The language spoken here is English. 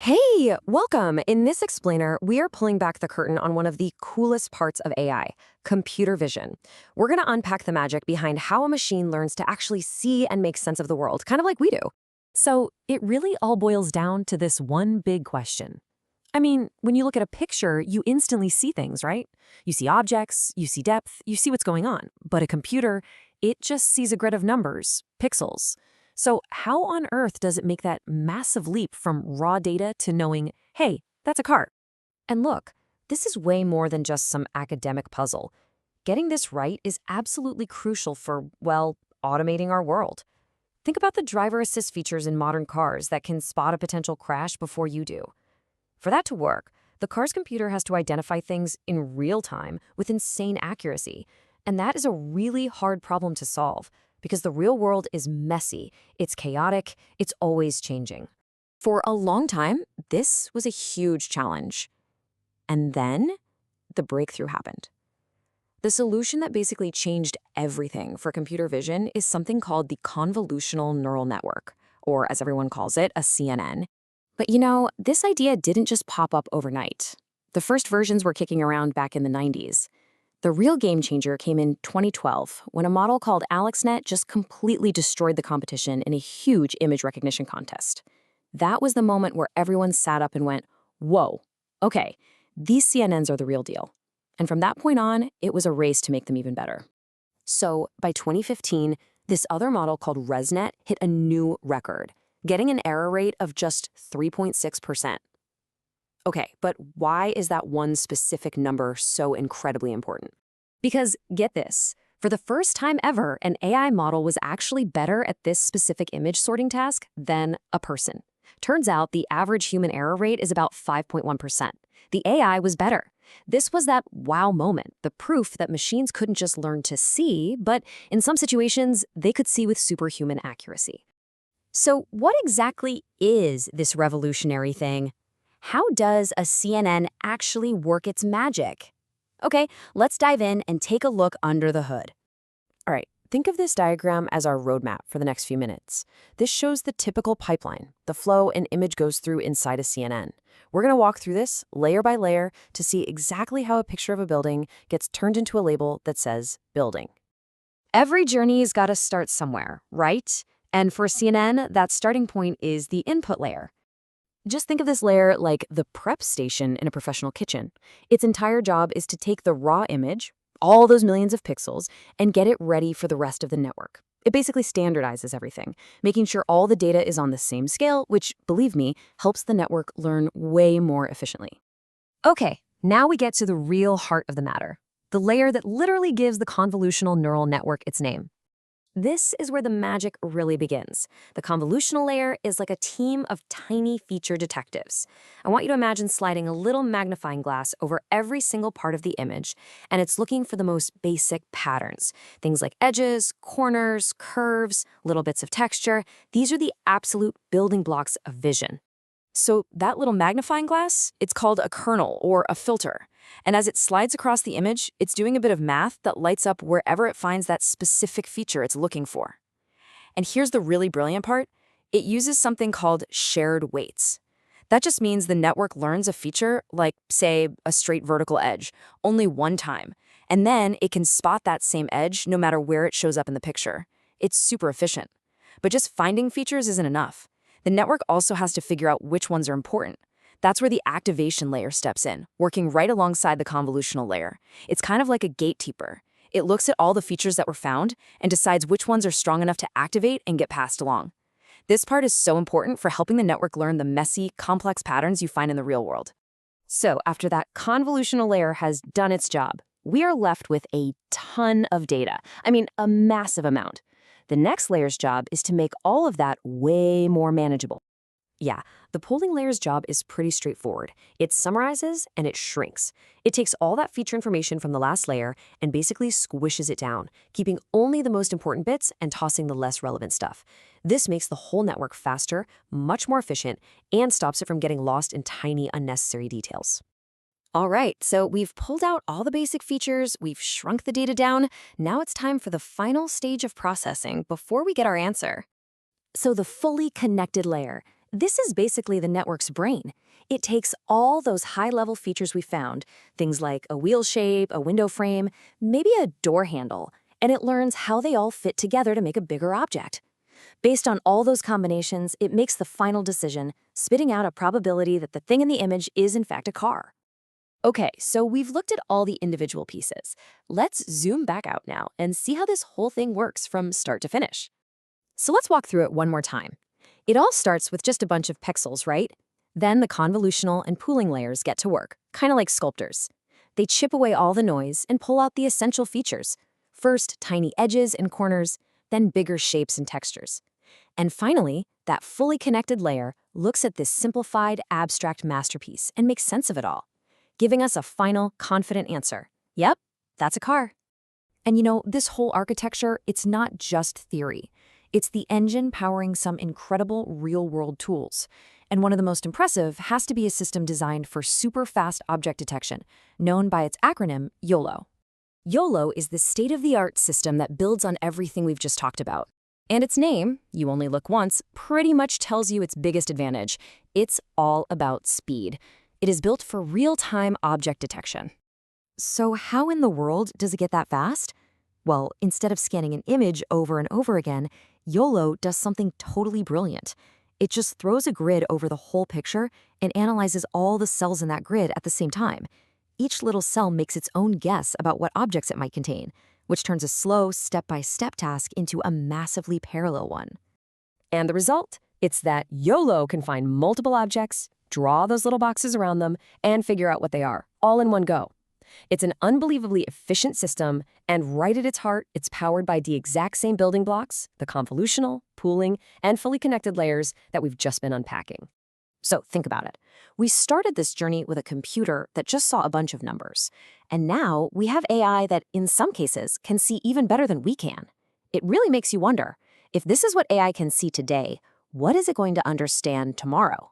Hey, welcome. In this explainer, we are pulling back the curtain on one of the coolest parts of AI, computer vision. We're going to unpack the magic behind how a machine learns to actually see and make sense of the world, kind of like we do. So it really all boils down to this one big question. I mean, when you look at a picture, you instantly see things, right? You see objects, you see depth, you see what's going on. But a computer, it just sees a grid of numbers, pixels. So how on earth does it make that massive leap from raw data to knowing, hey, that's a car? And look, this is way more than just some academic puzzle. Getting this right is absolutely crucial for, well, automating our world. Think about the driver assist features in modern cars that can spot a potential crash before you do. For that to work, the car's computer has to identify things in real time with insane accuracy. And that is a really hard problem to solve because the real world is messy, it's chaotic, it's always changing. For a long time, this was a huge challenge. And then the breakthrough happened. The solution that basically changed everything for computer vision is something called the convolutional neural network, or as everyone calls it, a CNN. But you know, this idea didn't just pop up overnight. The first versions were kicking around back in the 90s. The real game changer came in 2012, when a model called AlexNet just completely destroyed the competition in a huge image recognition contest. That was the moment where everyone sat up and went, whoa, okay, these CNNs are the real deal. And from that point on, it was a race to make them even better. So by 2015, this other model called ResNet hit a new record, getting an error rate of just 3.6%. Okay, but why is that one specific number so incredibly important? Because, get this, for the first time ever, an AI model was actually better at this specific image sorting task than a person. Turns out the average human error rate is about 5.1%. The AI was better. This was that wow moment, the proof that machines couldn't just learn to see, but in some situations, they could see with superhuman accuracy. So what exactly is this revolutionary thing? How does a CNN actually work its magic? Okay, let's dive in and take a look under the hood. All right, think of this diagram as our roadmap for the next few minutes. This shows the typical pipeline, the flow an image goes through inside a CNN. We're going to walk through this layer by layer to see exactly how a picture of a building gets turned into a label that says building. Every journey's got to start somewhere, right? And for CNN, that starting point is the input layer. Just think of this layer like the prep station in a professional kitchen. Its entire job is to take the raw image, all those millions of pixels, and get it ready for the rest of the network. It basically standardizes everything, making sure all the data is on the same scale, which, believe me, helps the network learn way more efficiently. Okay, now we get to the real heart of the matter, the layer that literally gives the convolutional neural network its name. This is where the magic really begins. The convolutional layer is like a team of tiny feature detectives. I want you to imagine sliding a little magnifying glass over every single part of the image, and it's looking for the most basic patterns. Things like edges, corners, curves, little bits of texture. These are the absolute building blocks of vision. So that little magnifying glass, it's called a kernel or a filter. And as it slides across the image, it's doing a bit of math that lights up wherever it finds that specific feature it's looking for. And here's the really brilliant part. It uses something called shared weights. That just means the network learns a feature, like, say, a straight vertical edge, only one time. And then it can spot that same edge no matter where it shows up in the picture. It's super efficient. But just finding features isn't enough. The network also has to figure out which ones are important. That's where the activation layer steps in, working right alongside the convolutional layer. It's kind of like a gatekeeper. It looks at all the features that were found and decides which ones are strong enough to activate and get passed along. This part is so important for helping the network learn the messy, complex patterns you find in the real world. So after that convolutional layer has done its job, we are left with a ton of data. I mean, a massive amount. The next layer's job is to make all of that way more manageable. Yeah, the pooling layer's job is pretty straightforward. It summarizes and it shrinks. It takes all that feature information from the last layer and basically squishes it down, keeping only the most important bits and tossing the less relevant stuff. This makes the whole network faster, much more efficient, and stops it from getting lost in tiny, unnecessary details. All right, so we've pulled out all the basic features, we've shrunk the data down. Now it's time for the final stage of processing before we get our answer. So the fully connected layer. This is basically the network's brain. It takes all those high-level features we found, things like a wheel shape, a window frame, maybe a door handle, and it learns how they all fit together to make a bigger object. Based on all those combinations, it makes the final decision, spitting out a probability that the thing in the image is in fact a car. Okay, so we've looked at all the individual pieces. Let's zoom back out now and see how this whole thing works from start to finish. So let's walk through it one more time. It all starts with just a bunch of pixels, right? Then the convolutional and pooling layers get to work, kind of like sculptors. They chip away all the noise and pull out the essential features. First, tiny edges and corners, then bigger shapes and textures. And finally, that fully connected layer looks at this simplified, abstract masterpiece and makes sense of it all, giving us a final, confident answer. Yep, that's a car. And this whole architecture, it's not just theory. It's the engine powering some incredible real-world tools. And one of the most impressive has to be a system designed for super fast object detection, known by its acronym YOLO. YOLO is the state-of-the-art system that builds on everything we've just talked about. And its name, You Only Look Once, pretty much tells you its biggest advantage. It's all about speed. It is built for real-time object detection. So how in the world does it get that fast? Well, instead of scanning an image over and over again, YOLO does something totally brilliant. It just throws a grid over the whole picture and analyzes all the cells in that grid at the same time. Each little cell makes its own guess about what objects it might contain, which turns a slow, step-by-step task into a massively parallel one. And the result? It's that YOLO can find multiple objects, draw those little boxes around them, and figure out what they are, all in one go. It's an unbelievably efficient system, and right at its heart, it's powered by the exact same building blocks, the convolutional, pooling, and fully connected layers that we've just been unpacking. So think about it. We started this journey with a computer that just saw a bunch of numbers. And now we have AI that, in some cases, can see even better than we can. It really makes you wonder, if this is what AI can see today, what is it going to understand tomorrow?